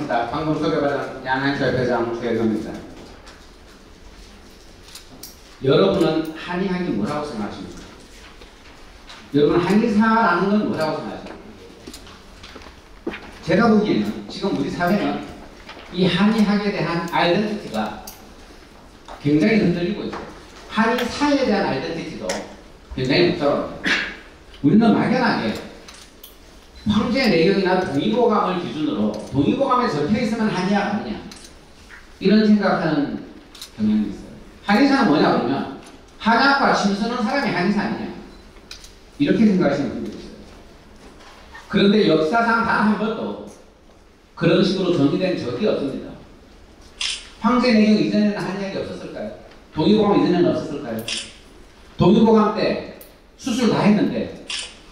반갑습니다. 방금 소개받은 양한철 회장 최혜성입니다. 여러분은 한의학이 뭐라고 생각하십니까? 여러분 한의사라는 건 뭐라고 생각하십니까? 제가 보기에는 지금 우리 사회는 이 한의학에 대한 아이덴티티가 굉장히 흔들리고 있어요. 한의사에 대한 아이덴티티도 굉장히 못 잡아갑니다. 우리는 막연하게 황제 내경이나 동의보감을 기준으로 동의보감에 적혀있으면 한의학 아니냐 이런 생각하는 경향이 있어요. 한의사는 뭐냐 그러면 한약과 침쓰는 사람이 한의사 아니냐 이렇게 생각하시는 분들이 있어요. 그런데 역사상 단 한 번도 그런 식으로 정의된 적이 없습니다. 황제 내경 이전에는 한의학이 없었을까요? 동의보감 이전에는 없었을까요? 동의보감 때 수술 다 했는데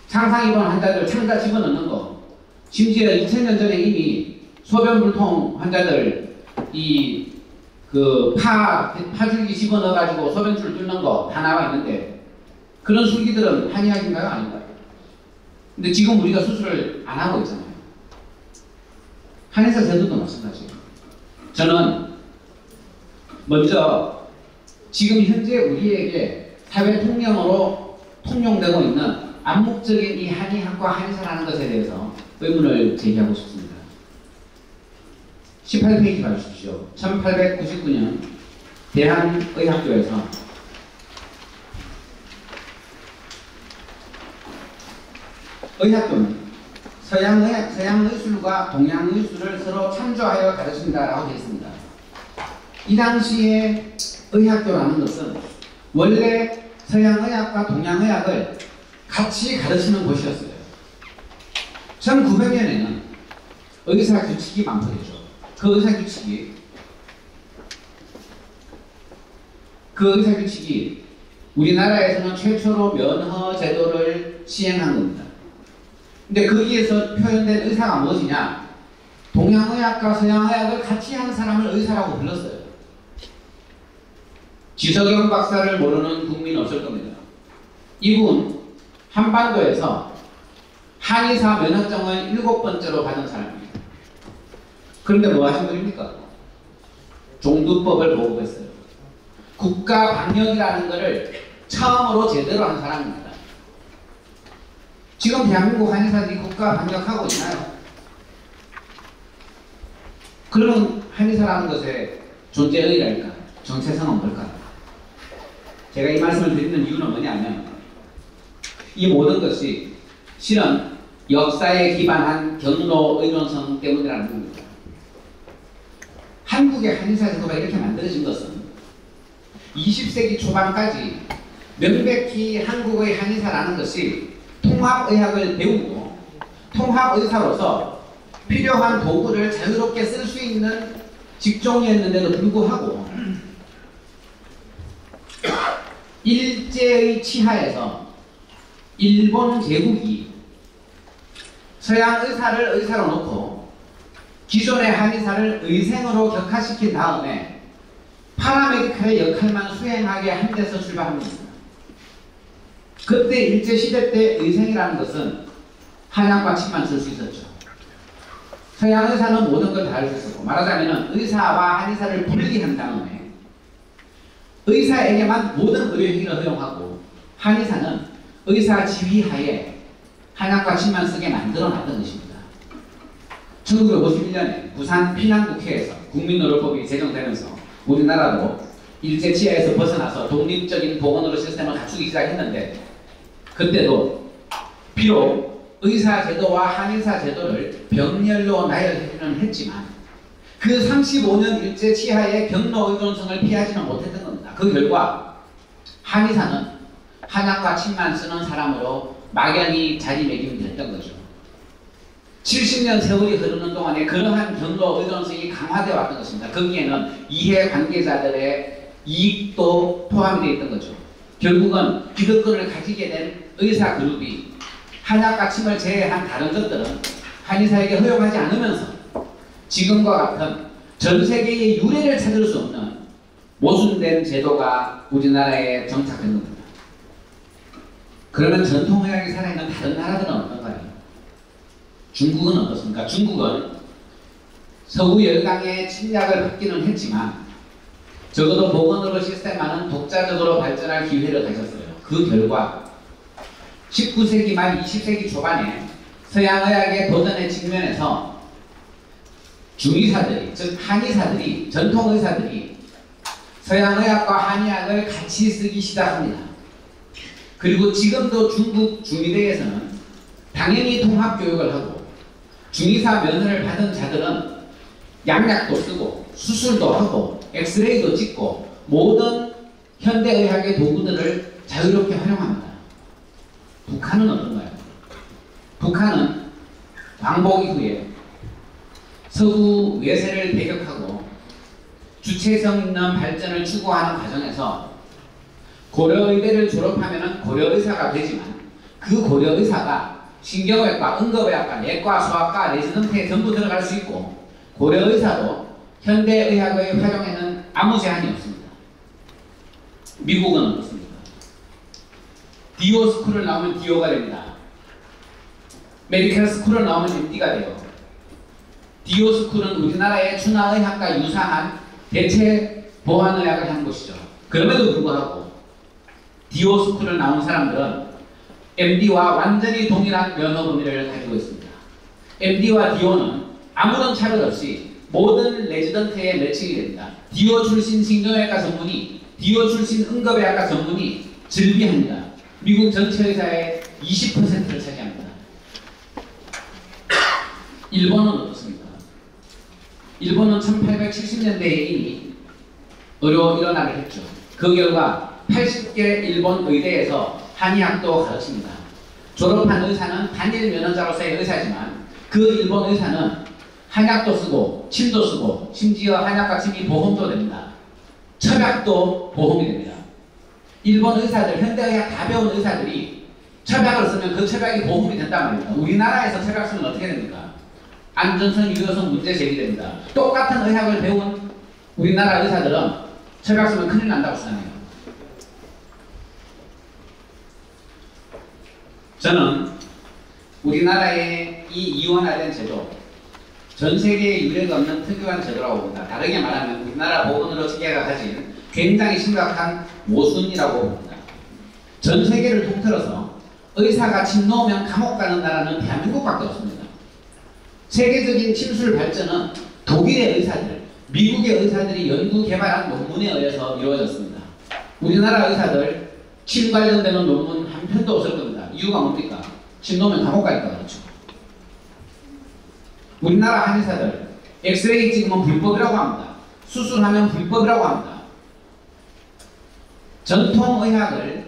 창상 입원 환자들 창자 집어넣는 거, 심지어 2000년 전에 이미 소변불통 환자들 파줄기 집어넣어가지고 소변줄 뚫는 거 다 나와 있는데 그런 술기들은 한의학인가요? 아닌가요? 근데 지금 우리가 수술을 안 하고 있잖아요. 한의사 제도도 마찬가지예요. 저는 먼저 지금 현재 우리에게 사회 통념으로 통용되고 있는 암묵적인 이 한의학과 한의사라는 것에 대해서 의문을 제기하고 싶습니다. 18페이지 봐주십시오. 1899년 대한의학교에서 의학교는 서양 의술과 동양 의술을 서로 참조하여 가르친다라고 되어 있습니다. 이 당시에 의학교라는 것은 원래 서양의학과 동양의학을 같이 가르치는 곳이었어요. 1900년에는 의사 규칙이 만들어졌죠. 그 의사 규칙이 우리나라에서는 최초로 면허 제도를 시행한 겁니다. 근데 거기에서 표현된 의사가 무엇이냐? 동양의학과 서양의학을 같이 하는 사람을 의사라고 불렀어요. 지석영 박사를 모르는 국민은 없을 겁니다. 이분 한반도에서 한의사 면허증을 7번째로 받은 사람입니다. 그런데 뭐 하신 분입니까? 종두법을 보급했어요. 국가방역이라는 것을 처음으로 제대로 한 사람입니다. 지금 대한민국 한의사들이 국가방역하고 있나요? 그러면 한의사라는 것의 존재의 의의랄까? 정체성은 뭘까? 제가 이 말씀을 드리는 이유는 뭐냐면 이 모든 것이 실은 역사에 기반한 경로 의존성 때문이라는 겁니다. 한국의 한의사 제도가 이렇게 만들어진 것은 20세기 초반까지 명백히 한국의 한의사라는 것이 통합의학을 배우고 통합의사로서 필요한 도구를 자유롭게 쓸 수 있는 직종이었는데도 불구하고 일제의 치하에서 일본 제국이 서양 의사를 의사로 놓고 기존의 한의사를 의생으로 격화시킨 다음에 파라메디칼의 역할만 수행하게 한 데서 출발합니다. 그때 일제시대 때 의생이라는 것은 한약과 침만 쓸 수 있었죠. 서양 의사는 모든 걸 다 할 수 있었고 말하자면 의사와 한의사를 분리한 다음에 의사에게만 모든 의료행위를 허용하고 한의사는 의사 지휘하에 한약과 침만 쓰게 만들어 놨던 것입니다. 1951년에 부산 피난국회에서 국민의료법이 제정되면서 우리나라도 일제 치하에서 벗어나서 독립적인 보건의료 시스템을 갖추기 시작했는데 그때도 비록 의사 제도와 한의사 제도를 병렬로 나열해주는 했지만 그 35년 일제 치하의 경로 의존성을 피하지는 못했던 겁니다. 그 결과 한의사는 한약과 침만 쓰는 사람으로 막연히 자리매김됐던 거죠. 70년 세월이 흐르는 동안에 그러한 경로 의존성이 강화되어 왔던 것입니다. 거기에는 이해관계자들의 이익도 포함이 되어 있던 거죠. 결국은 기득권을 가지게 된 의사 그룹이 한약과 침을 제외한 다른 것들은 한의사에게 허용하지 않으면서 지금과 같은 전 세계의 유례를 찾을 수 없는 모순된 제도가 우리나라에 정착된 겁니다. 그러면 전통의학이 살아있는 다른 나라들은 어떤가요? 중국은 어떻습니까? 중국은 서구 열강의 침략을 받기는 했지만 적어도 보건의료 시스템만은 독자적으로 발전할 기회를 가졌어요. 그 결과 19세기 말 20세기 초반에 서양의학의 도전의 측면에서 중의사들이, 즉 한의사들이, 전통의사들이 서양의학과 한의학을 같이 쓰기 시작합니다. 그리고 지금도 중국 중의대에서는 당연히 통합교육을 하고 중의사 면허를 받은 자들은 양약도 쓰고 수술도 하고 엑스레이도 찍고 모든 현대의학의 도구들을 자유롭게 활용합니다. 북한은 어떤가요? 북한은 광복 이후에 서구 외세를 배격하고 주체성 있는 발전을 추구하는 과정에서 고려의대를 졸업하면 고려의사가 되지만 그 고려의사가 신경외과, 응급의학과, 내과, 소아과, 레지던트에 전부 들어갈 수 있고 고려의사도 현대의학의 활용에는 아무 제한이 없습니다. 미국은 어떻습니까? 디오 스쿨을 나오면 디오가 됩니다. 메디컬 스쿨을 나오면 MD가 돼요. 디오 스쿨은 우리나라의 준하의학과 유사한 대체 보완의학을 하는 곳이죠. 그럼에도 불구하고 디오 스쿨을 나온 사람들은 MD와 완전히 동일한 면허 범위를 가지고 있습니다. MD와 디오는 아무런 차별 없이 모든 레지던트에 매칭이 됩니다. 디오 출신 신경외과 전문의, 디오 출신 응급의학과 전문의 즐비합니다. 미국 전체 의사의 20%를 차지합니다. 일본은 어떻습니까? 일본은 1870년대에 이미 의료 일원화를 했죠. 그 결과 80개 일본 의대에서 한의학도 가르칩니다. 졸업한 의사는 단일 면허자로서의 의사지만 그 일본 의사는 한약도 쓰고 침도 쓰고 심지어 한약과 침이 보험도 됩니다. 첩약도 보험이 됩니다. 일본 의사들, 현대의학 다 배운 의사들이 첩약을 쓰면 그 첩약이 보험이 된단 말입니다. 우리나라에서 첩약 쓰면 어떻게 됩니까? 안전성, 유효성 문제 제기됩니다. 똑같은 의학을 배운 우리나라 의사들은 첩약 쓰면 큰일 난다고 주장해요. 저는 우리나라의 이 이원화된 제도, 전 세계에 유례가 없는 특유한 제도라고 봅니다. 다르게 말하면 우리나라 보건의료 체계가 가진 굉장히 심각한 모순이라고 봅니다. 전 세계를 통틀어서 의사가 침 놓으면 감옥 가는 나라는 대한민국밖에 없습니다. 세계적인 침술 발전은 독일의 의사들, 미국의 의사들이 연구 개발한 논문에 의해서 이루어졌습니다. 우리나라 의사들 침 관련되는 논문 한 편도 없을 겁니다. 이유가 뭡니까? 침 놓으면 감옥 가니까 그렇죠. 우리나라 한의사들 엑스레이 찍으면 불법이라고 합니다. 수술하면 불법이라고 합니다. 전통의학을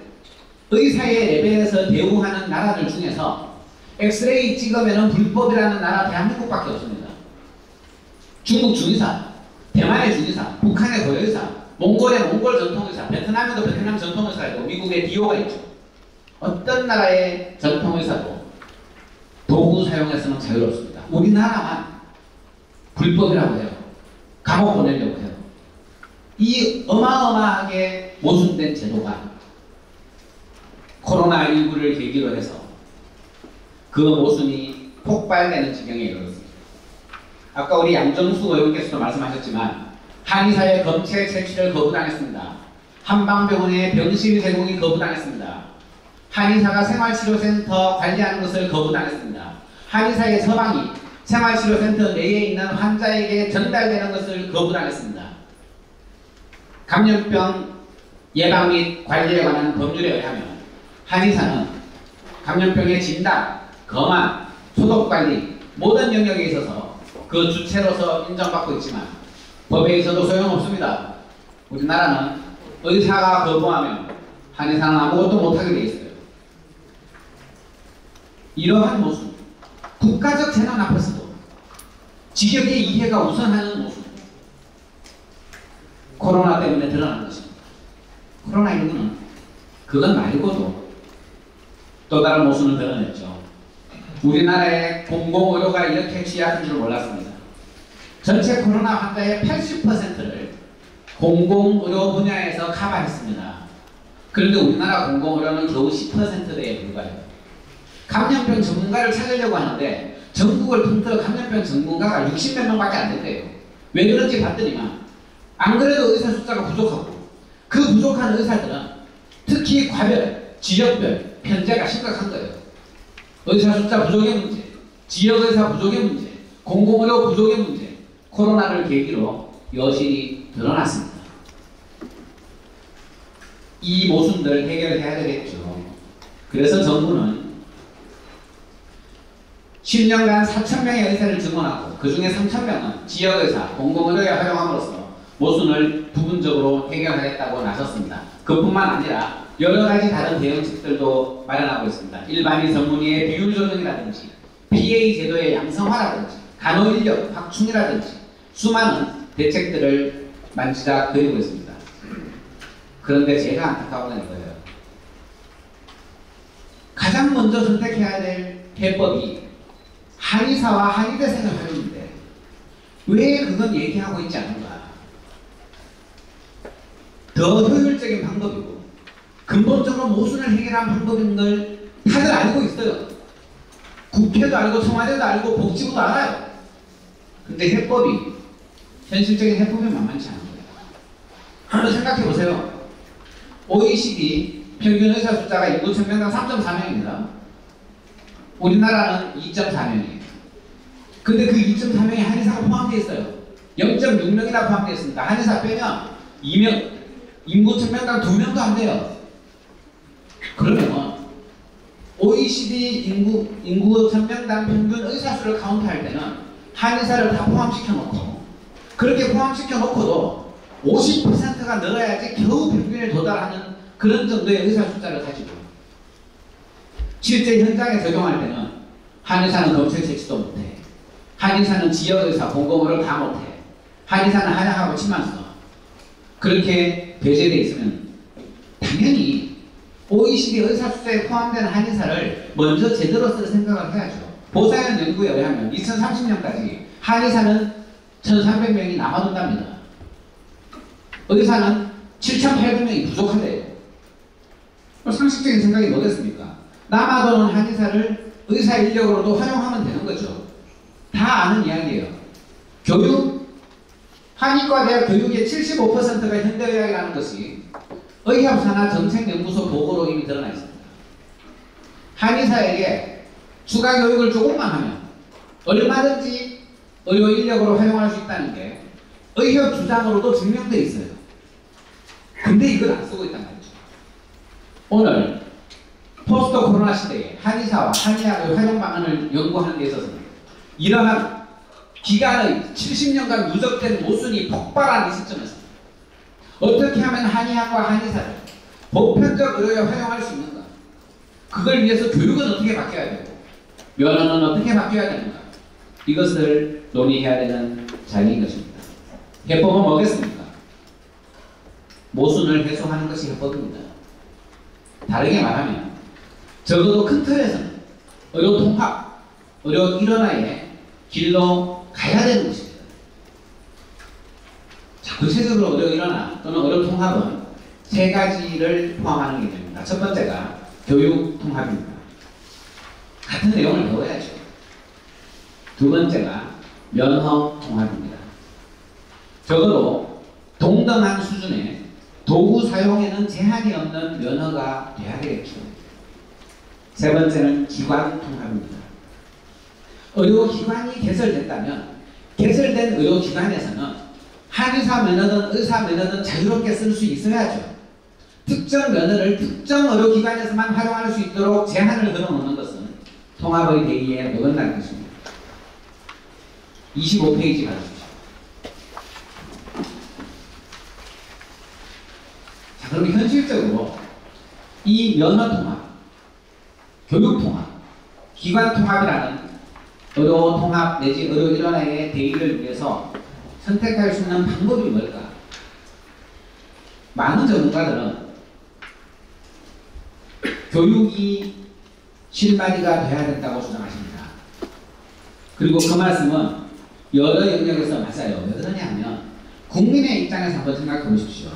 의사의 레벨에서 대우하는 나라들 중에서 엑스레이 찍으면 불법이라는 나라 대한민국밖에 없습니다. 중국 중의사, 대만의 중의사, 북한의 고려의사, 몽골의 몽골 전통의사, 베트남에도 베트남 전통의사가 있고 미국의 디오가 있죠. 어떤 나라의 전통의사도 도구 사용해서는 자유롭습니다. 우리나라만 불법이라고 해요. 감옥 보내려고 해요. 이 어마어마하게 모순된 제도가 코로나19를 계기로 해서 그 모순이 폭발되는 지경에 이르렀습니다. 아까 우리 양정수 의원께서도 말씀하셨지만 한의사의 검체 채취를 거부당했습니다. 한방병원의 병실 제공이 거부당했습니다. 한의사가 생활치료센터 관리하는 것을 거부당했습니다. 한의사의 처방이 생활치료센터 내에 있는 환자에게 전달되는 것을 거부당했습니다. 감염병 예방 및 관리에 관한 법률에 의하면 한의사는 감염병의 진단, 검안, 소독관리 모든 영역에 있어서 그 주체로서 인정받고 있지만 법에 있어도 소용없습니다. 우리나라는 의사가 거부하면 한의사는 아무것도 못하게 돼 있어요. 이러한 모순, 국가적 재난 앞에서도 지역의 이해가 우선하는 모순, 코로나 때문에 드러난 것입니다. 코로나19는 그건 말고도 또 다른 모순을 드러냈죠. 우리나라의 공공의료가 이렇게 취약한 줄 몰랐습니다. 전체 코로나 환자의 80%를 공공의료 분야에서 커버했습니다. 그런데 우리나라 공공의료는 겨우 10%대에 불과해요. 감염병 전문가를 찾으려고 하는데 전국을 통틀어 감염병 전문가가 60몇 명밖에 안 된대요. 왜 그런지 봤더니만 안 그래도 의사 숫자가 부족하고 그 부족한 의사들은 특히 과별, 지역별 편제가 심각한 거예요. 의사 숫자 부족의 문제, 지역의사 부족의 문제, 공공의료 부족의 문제, 코로나를 계기로 여실히 드러났습니다. 이 모순들 해결해야 되겠죠. 그래서 정부는 10년간 4,000명의 의사를 증원하고 그 중에 3,000명은 지역의사, 공공의료에 활용함으로써 모순을 부분적으로 해결하겠다고 나섰습니다. 그뿐만 아니라 여러 가지 다른 대응책들도 마련하고 있습니다. 일반인 전문의의 비율 조정이라든지 PA 제도의 양성화라든지 간호인력 확충이라든지 수많은 대책들을 만지작 그리고 있습니다. 그런데 제가 안타까운 건 이거예요. 가장 먼저 선택해야 될 해법이 한의사와 한의대생을 활용인데 왜 그건 얘기하고 있지 않은가? 더 효율적인 방법이고 근본적으로 모순을 해결한 방법인 걸 다들 알고 있어요. 국회도 알고 청와대도 알고 복지부도 알아요. 근데 해법이 현실적인 해법이 만만치 않은 거예요. 한번 생각해 보세요. OECD 평균 의사 숫자가 인구 1000명당 3.4명입니다. 우리나라는 2.4명이에요. 근데 그 2.4명에 한의사가 포함되어 있어요. 0.6명이나 포함되어 있습니다. 한의사 빼면 2명, 인구 1000명당 2명도 안 돼요. 그러면 OECD 인구 1000명당 평균 의사수를 카운트할 때는 한의사를 다 포함시켜 놓고 그렇게 포함시켜 놓고도 50%가 늘어야지 겨우 평균에 도달하는 그런 정도의 의사 숫자를 가지고 실제 현장에 적용할 때는 한의사는 검색 채취도 못해. 한의사는 지역의사, 공공의료 다 못해. 한의사는 한약하고 침만 써. 그렇게 배제되어 있으면 당연히 OECD 의사 숫자에 포함되는 한의사를 먼저 제대로 쓸 생각을 해야죠. 보사연 연구에 의하면 2030년까지 한의사는 1,300명이 남아돈답니다. 의사는 7,800명이 부족하대요. 상식적인 생각이 뭐겠습니까? 남아도는 한의사를 의사 인력으로도 활용하면 되는 거죠. 다 아는 이야기예요. 교육, 한의과대학 교육의 75%가 현대의학이라는 것이 의협산하 정책연구소 보고로 이미 드러나 있습니다. 한의사에게 추가 교육을 조금만 하면 얼마든지 의료 인력으로 활용할 수 있다는 게 의협 주장으로도 증명되어 있어요. 근데 이걸 안 쓰고 있단 말이죠. 오늘 포스트 코로나 시대에 한의사와 한의학의 활용 방안을 연구하는 데 있어서는 이러한 기간의 70년간 누적된 모순이 폭발한 이 시점에서 어떻게 하면 한의학과 한의사를 보편적 의료에 활용할 수 있는가? 그걸 위해서 교육은 어떻게 바뀌어야 되고 면허는 어떻게 바뀌어야 되는가? 이것을 논의해야 되는 자리인 것입니다. 해법은 뭐겠습니까? 모순을 해소하는 것이 해법입니다. 다르게 말하면 적어도 큰 틀에서는 의료 통합, 의료 일원화의 길로 가야 되는 것입니다. 자, 구체적으로 의료 일원화 또는 의료 통합은 세 가지를 포함하는 개념입니다. 첫 번째가 교육 통합입니다. 같은 내용을 배워야죠. 두 번째가 면허 통합입니다. 적어도 동등한 수준의 도구 사용에는 제한이 없는 면허가 돼야 되겠죠. 세 번째는 기관 통합입니다. 의료기관이 개설됐다면 개설된 의료기관에서는 한의사 면허든 의사 면허든 자유롭게 쓸 수 있어야죠. 특정 면허를 특정 의료기관에서만 활용할 수 있도록 제한을 걸어놓는 것은 통합의 대의에 어긋날 것입니다. 25페이지 가주십시오. 자, 그럼 현실적으로 이 면허 통합, 교육 통합, 기관 통합이라는 의료 통합 내지 의료 일원화의 대의를 위해서 선택할 수 있는 방법이 뭘까? 많은 전문가들은 교육이 실마리가 돼야 된다고 주장하십니다. 그리고 그 말씀은 여러 영역에서 맞아요. 왜 그러냐 하면 국민의 입장에서 한번 생각해 보십시오.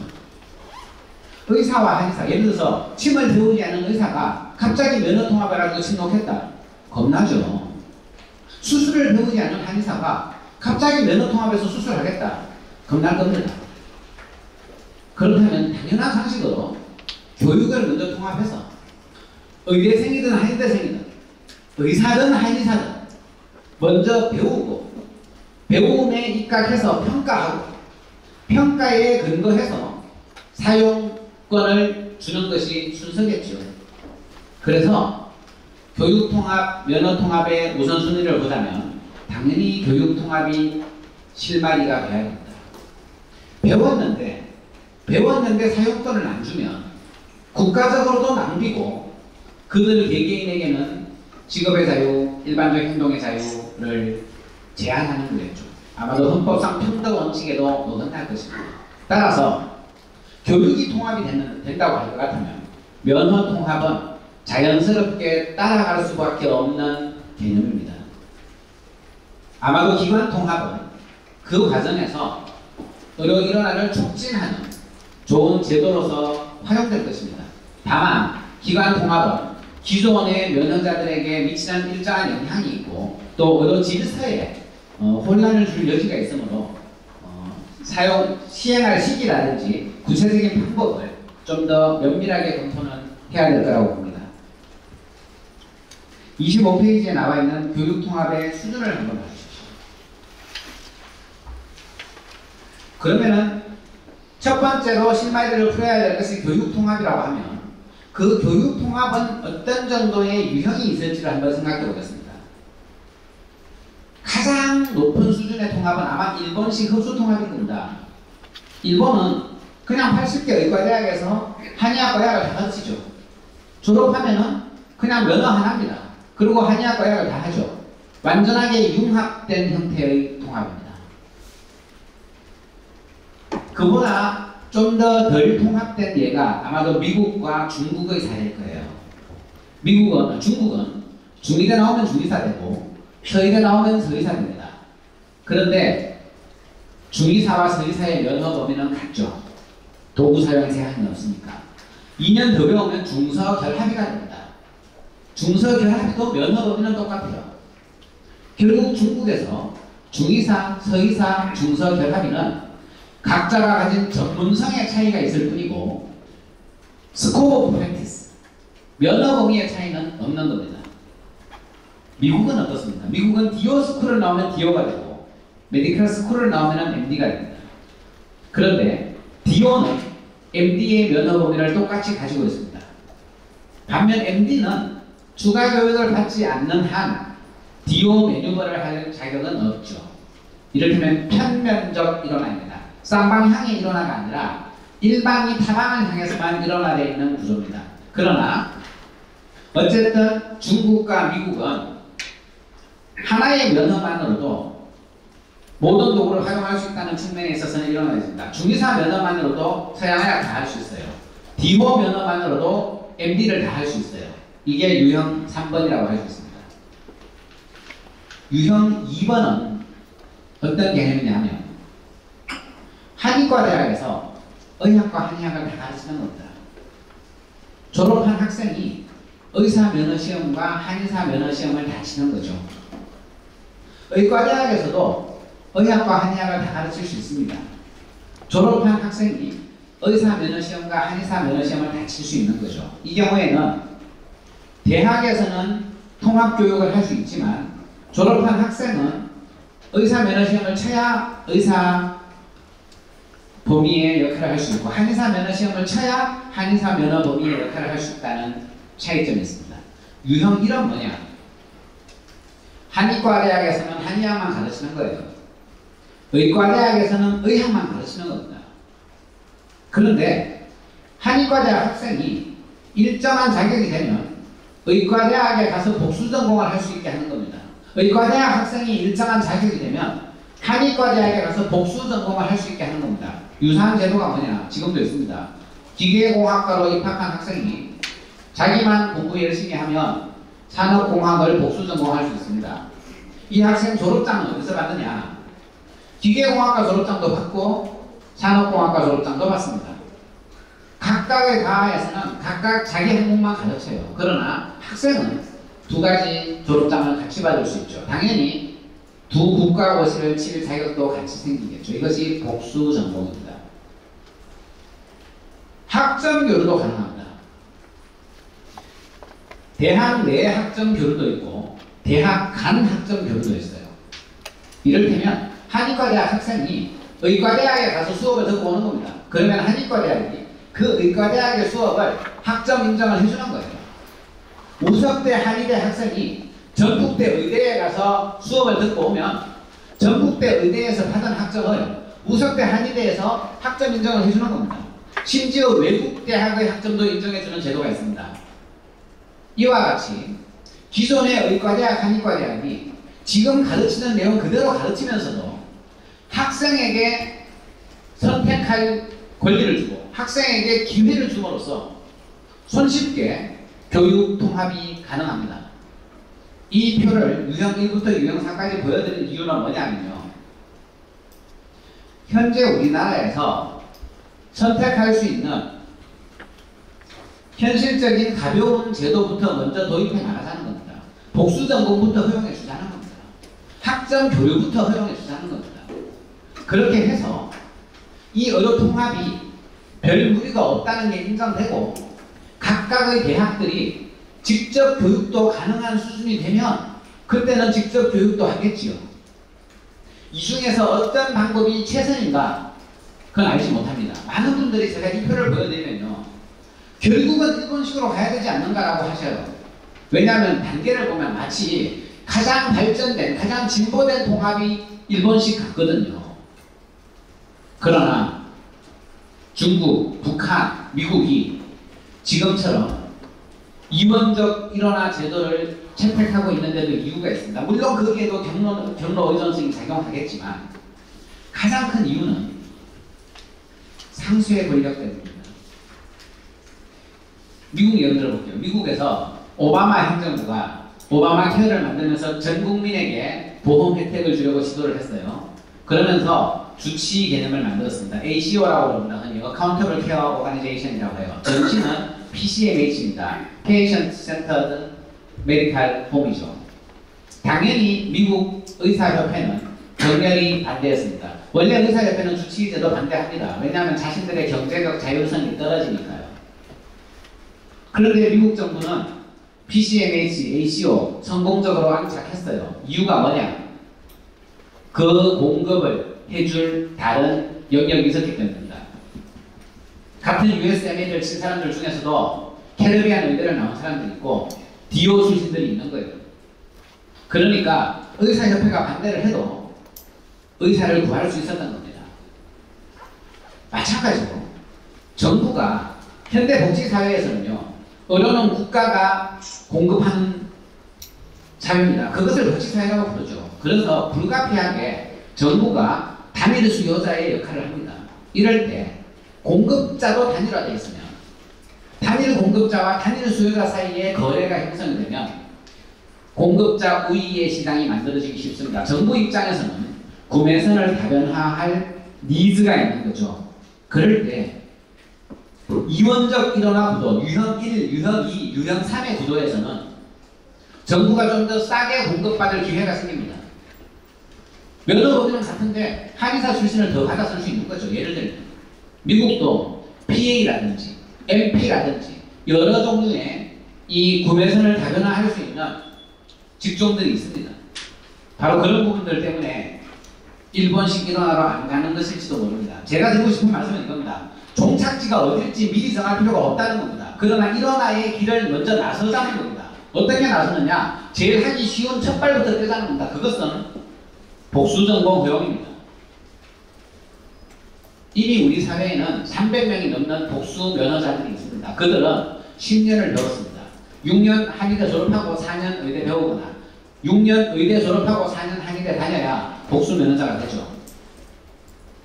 의사와 한의사, 예를 들어서 침을 배우지 않은 의사가 갑자기 면허 통합을 하고 침 놓겠다. 겁나죠. 수술을 배우지 않은 한의사가 갑자기 면허통합에서 수술하겠다. 겁날 겁니다. 그렇다면 당연한 상식으로 교육을 먼저 통합해서 의대생이든 한의대생이든 의사든 한의사든 먼저 배우고 배움에 입각해서 평가하고 평가에 근거해서 사용권을 주는 것이 순서겠죠. 그래서 교육통합, 면허통합의 우선순위를 보자면 당연히 교육통합이 실마리가 돼야 됩니다. 배웠는데 사용권을 안 주면 국가적으로도 낭비고 그들 개개인에게는 직업의 자유, 일반적 행동의 자유를 제한하는 거겠죠. 아마도 헌법상 평등 원칙에도 어긋날 것입니다. 따라서 교육이 통합이 된다고 할 것 같으면 면허 통합은 자연스럽게 따라갈 수밖에 없는 개념입니다. 아마도 기관 통합은 그 과정에서 의료 일원화를 촉진하는 좋은 제도로서 활용될 것입니다. 다만 기관 통합은 기존의 면허자들에게 미치는 일정한 영향이 있고 또 의료 질서에 혼란을 줄 여지가 있으므로 시행할 시기라든지 구체적인 방법을 좀 더 면밀하게 검토는 해야 될 거라고 봅니다. 25페이지에 나와 있는 교육통합의 수준을 한번 봐주십시오. 그러면은 첫 번째로 실마리를 풀어야 될 것이 교육통합이라고 하면 그 교육통합은 어떤 정도의 유형이 있을지를 한번 생각해 보겠습니다. 가장 높은 수준의 통합은 아마 일본식 흡수통합일 겁니다. 일본은 그냥 80개 의과대학에서 한의학과 의학을 다 가르치죠. 졸업하면은 그냥 면허 하나입니다. 그리고 한의학과 의학을 다 하죠. 완전하게 융합된 형태의 통합입니다. 그보다 좀 더 덜 통합된 예가 아마도 미국과 중국의 사례일 거예요. 중국은 중의대 나오면 중의사 되고 서의대 나오면 서의사 됩니다. 그런데 중의사와 서의사의 면허 범위는 같죠. 도구 사용 제한이 없으니까. 2년 더 배우면 중서 결합이가 됩니다. 중서 결합도 면허 범위는 똑같아요. 결국 중국에서 중의사, 서의사, 중서 결합이는 각자가 가진 전문성의 차이가 있을 뿐이고 스코프 오브 프랙티스, 면허 범위의 차이는 없는 겁니다. 미국은 어떻습니까? 미국은 디오 스쿨을 나오면 디오가 되고 메디컬 스쿨을 나오면 MD가 됩니다. 그런데 디오는 MD의 면허 범위를 똑같이 가지고 있습니다. 반면 MD는 추가 교육을 받지 않는 한 디오 매뉴얼을 할 자격은 없죠. 이를테면 편면적 일원화입니다. 쌍방향의 일원화가 아니라 일방이 타방을 향해서만 일원화되어 있는 구조입니다. 그러나 어쨌든 중국과 미국은 하나의 면허만으로도 모든 도구를 활용할 수 있다는 측면에 있어서는 일어나야 됩니다. 중의사 면허만으로도 서양의학 다 할 수 있어요. 디오 면허만으로도 MD를 다 할 수 있어요. 이게 유형 3번이라고 할 수 있습니다. 유형 2번은 어떤 개념이냐 하면 한의과 대학에서 의학과 한의학을 다 가르치는 겁니다. 졸업한 학생이 의사 면허 시험과 한의사 면허 시험을 다 치는 거죠. 의과 대학에서도 의학과 한의학을 다 가르칠 수 있습니다. 졸업한 학생이 의사 면허 시험과 한의사 면허 시험을 다 칠 수 있는 거죠. 이 경우에는 대학에서는 통합 교육을 할 수 있지만 졸업한 학생은 의사 면허 시험을 쳐야 의사 범위의 역할을 할 수 있고 한의사 면허 시험을 쳐야 한의사 면허 범위의 역할을 할 수 있다는 차이점이 있습니다. 유형 1은 뭐냐? 한의과 대학에서는 한의학만 가르치는 거예요. 의과 대학에서는 의학만 가르치는 겁니다. 그런데 한의과 대학 학생이 일정한 자격이 되면 의과 대학에 가서 복수 전공을 할 수 있게 하는 겁니다. 의과 대학 학생이 일정한 자격이 되면 한의과 대학에 가서 복수 전공을 할 수 있게 하는 겁니다. 유사한 제도가 뭐냐? 지금도 있습니다. 기계공학과로 입학한 학생이 자기만 공부 열심히 하면 산업공학을 복수 전공할 수 있습니다. 이 학생 졸업장은 어디서 받느냐? 기계공학과 졸업장도 받고 산업공학과 졸업장도 받습니다. 각각의 과에서는 각각 자기 학문만 가르쳐요. 그러나 학생은 두 가지 졸업장을 같이 받을 수 있죠. 당연히 두 국가고시를 칠 자격도 같이 생기겠죠. 이것이 복수 전공입니다. 학점 교류도 가능합니다. 대학 내 학점 교류도 있고 대학 간 학점 교류도 있어요. 이를테면 한의과대학 학생이 의과대학에 가서 수업을 듣고 오는 겁니다. 그러면 한의과대학이 그 의과대학의 수업을 학점 인정을 해주는 거예요. 우석대 한의대 학생이 전북대 의대에 가서 수업을 듣고 오면 전북대 의대에서 받은 학점을 우석대 한의대에서 학점 인정을 해주는 겁니다. 심지어 외국 대학의 학점도 인정해주는 제도가 있습니다. 이와 같이 기존의 의과대학, 한의과대학이 지금 가르치는 내용 그대로 가르치면서도 학생에게 선택할 권리를 주고 학생에게 기회를 줌으로써 손쉽게 교육 통합이 가능합니다. 이 표를 유형 1부터 유형 4까지 보여드린 이유는 뭐냐면요. 현재 우리나라에서 선택할 수 있는 현실적인 가벼운 제도부터 먼저 도입해 나가자는 겁니다. 복수 전공부터 허용해 주자는 겁니다. 학점 교류부터 허용해 주자는 겁니다. 그렇게 해서 이 의료 통합이 별 무리가 없다는 게 인정되고 각각의 대학들이 직접 교육도 가능한 수준이 되면 그때는 직접 교육도 하겠지요. 이 중에서 어떤 방법이 최선인가? 그건 알지 못합니다. 많은 분들이 제가 이 표를 보여드리면요. 결국은 일본식으로 가야 되지 않는가라고 하셔요. 왜냐하면 단계를 보면 마치 가장 발전된, 가장 진보된 통합이 일본식 같거든요. 그러나 중국, 북한, 미국이 지금처럼 이원적 일원화 제도를 채택하고 있는 데도 이유가 있습니다. 물론 거기에도 경로 의존성이 작용하겠지만 가장 큰 이유는 상수의 권력 때문입니다. 미국 예를 들어볼게요. 미국에서 오바마 행정부가 오바마 케어를 만들면서 전 국민에게 보험 혜택을 주려고 시도를 했어요. 그러면서 주치 개념을 만들었습니다. ACO라고 부릅니다. 흔히 Accountable Care Organization이라고 해요. 전치는 PCMH입니다. Patient Centered Medical Home이죠. 당연히 미국 의사협회는 격렬히 반대했습니다. 원래 의사협회는 주치의제도 반대합니다. 왜냐하면 자신들의 경제적 자율성이 떨어지니까요. 그런데 미국 정부는 PCMH, ACO 성공적으로 안착했어요. 이유가 뭐냐? 그 공급을 해줄 다른 영역이 있었기 때문입니다. 같은 USMA를 친 사람들 중에서도 캐리비안 의대를 나온 사람들이 있고 DO 출신들이 있는 거예요. 그러니까 의사협회가 반대를 해도 의사를 구할 수 있었던 겁니다. 마찬가지로 정부가 현대복지사회에서는요. 의료는 국가가 공급하는 사회입니다. 그것을 복지사회라고 부르죠. 그래서 불가피하게 정부가 단일 수요자의 역할을 합니다. 이럴 때 공급자도 단일화되어 있으면 단일 공급자와 단일 수요자 사이에 거래가 형성이 되면 공급자 우위의 시장이 만들어지기 쉽습니다. 정부 입장에서는 구매선을 다변화할 니즈가 있는 거죠. 그럴 때 이원적 일원화 구도, 유형 1, 유형 2, 유형 3의 구도에서는 정부가 좀 더 싸게 공급받을 기회가 생깁니다. 면허법인은 같은데 한의사 출신을 더 받아 쓸 수 있는 거죠. 예를 들면 미국도 PA라든지 MP라든지 여러 종류의 이 구매선을 다변화할 수 있는 직종들이 있습니다. 바로 그런 부분들 때문에 일본식 일원화로 안 가는 것일지도 모릅니다. 제가 드리고 싶은 말씀은 이겁니다. 종착지가 어딜지 미리 정할 필요가 없다는 겁니다. 그러나 일원화의 길을 먼저 나서자는 겁니다. 어떻게 나서느냐? 제일 하기 쉬운 첫 발부터 떼자는 겁니다. 그것은 복수전공 허용입니다. 이미 우리 사회에는 300명이 넘는 복수 면허자들이 있습니다. 그들은 10년을 배웠습니다. 6년 한의대 졸업하고 4년 의대 배우거나 6년 의대 졸업하고 4년 한의대 다녀야 복수 면허자가 되죠.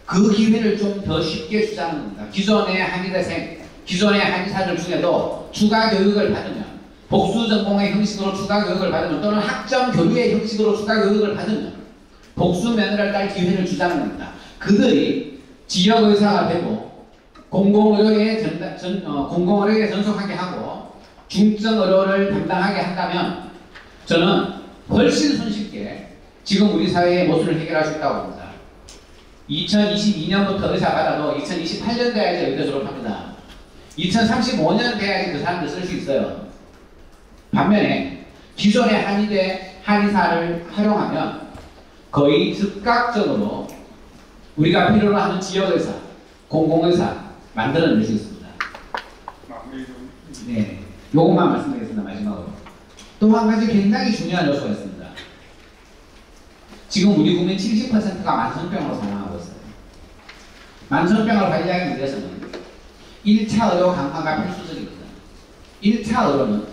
그 기회를 좀 더 쉽게 주자는 겁니다. 기존의 한의대생, 기존의 한의사들 중에도 추가 교육을 받으면 복수 전공의 형식으로 추가 교육을 받으면 또는 학점 교류의 형식으로 추가 교육을 받으면 복수 면허를 딸 기회를 주자는 겁니다. 그들이 지역의사가 되고 공공의료에 전속하게 하고 중증의료를 담당하게 한다면 저는 훨씬 손쉽게 지금 우리 사회의 모순을 해결할 수 있다고 봅니다. 2022년부터 의사 받아도 2028년 돼야지 의대 졸업합니다. 2035년 돼야지 그 사람들 쓸 수 있어요. 반면에 기존의 한의대, 한의사를 활용하면 거의 즉각적으로 우리가 필요로 하는 지역의사, 공공의사 만들어낼 수 있습니다. 네, 요것만 말씀드리겠습니다. 마지막으로. 또 한 가지 굉장히 중요한 요소가 있습니다. 지금 우리 국민 70%가 만성병으로 사망하고 있어요. 만성병을 관리하기 위해서는 1차 의료 강화가 필수적입니다. 1차 의료는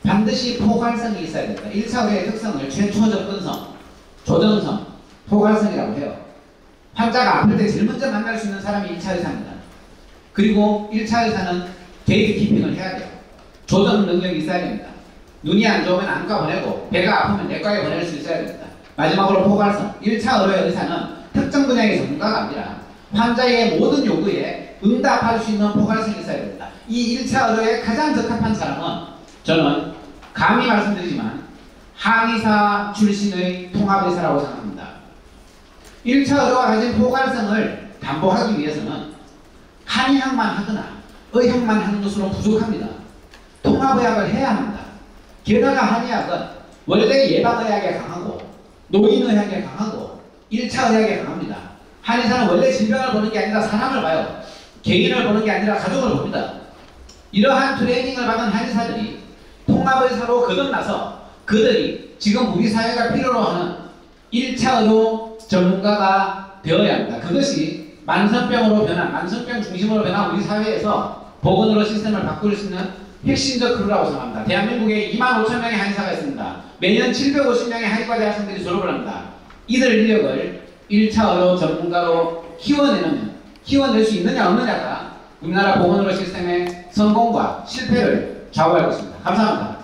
반드시 포괄성이 있어야 됩니다. 1차 의료의 특성을 최초 접근성, 조정성, 포괄성이라고 해요. 환자가 아플 때 제일 먼저 만날 수 있는 사람이 1차 의사입니다. 그리고 1차 의사는 게이트 키핑을 해야 돼요. 조정 능력이 있어야 됩니다. 눈이 안 좋으면 안과 보내고 배가 아프면 내과에 보낼 수 있어야 됩니다. 마지막으로 포괄성. 1차 의료의 의사는 특정 분야의 전문가가 아니라 환자의 모든 요구에 응답할 수 있는 포괄성이 있어야 됩니다. 이 1차 의료에 가장 적합한 사람은 저는 감히 말씀드리지만 한의사 출신의 통합의사라고 생각합니다. 1차 의료가 가진 포괄성을 담보하기 위해서는 한의학만 하거나 의학만 하는 것으로 부족합니다. 통합의학을 해야 합니다. 게다가 한의학은 원래 예방의학에 강하고 노인의학에 강하고 1차 의학에 강합니다. 한의사는 원래 질병을 보는 게 아니라 사람을 봐요. 개인을 보는 게 아니라 가족을 봅니다. 이러한 트레이닝을 받은 한의사들이 통합의사로 거듭나서 그들이 지금 우리 사회가 필요로 하는 1차 의료 전문가가 되어야 합니다. 그것이 만성병으로 변한, 만성병 중심으로 변한 우리 사회에서 보건의료 시스템을 바꿀 수 있는 핵심적 크루라고 생각합니다. 대한민국에 25,000명의 한의사가 있습니다. 매년 750명의 한의과 대학생들이 졸업을 합니다. 이들 인력을 1차 의료 전문가로 키워낼 수 있느냐 없느냐가 우리나라 보건의료 시스템의 성공과 실패를 좌우할 것입니다. 감사합니다.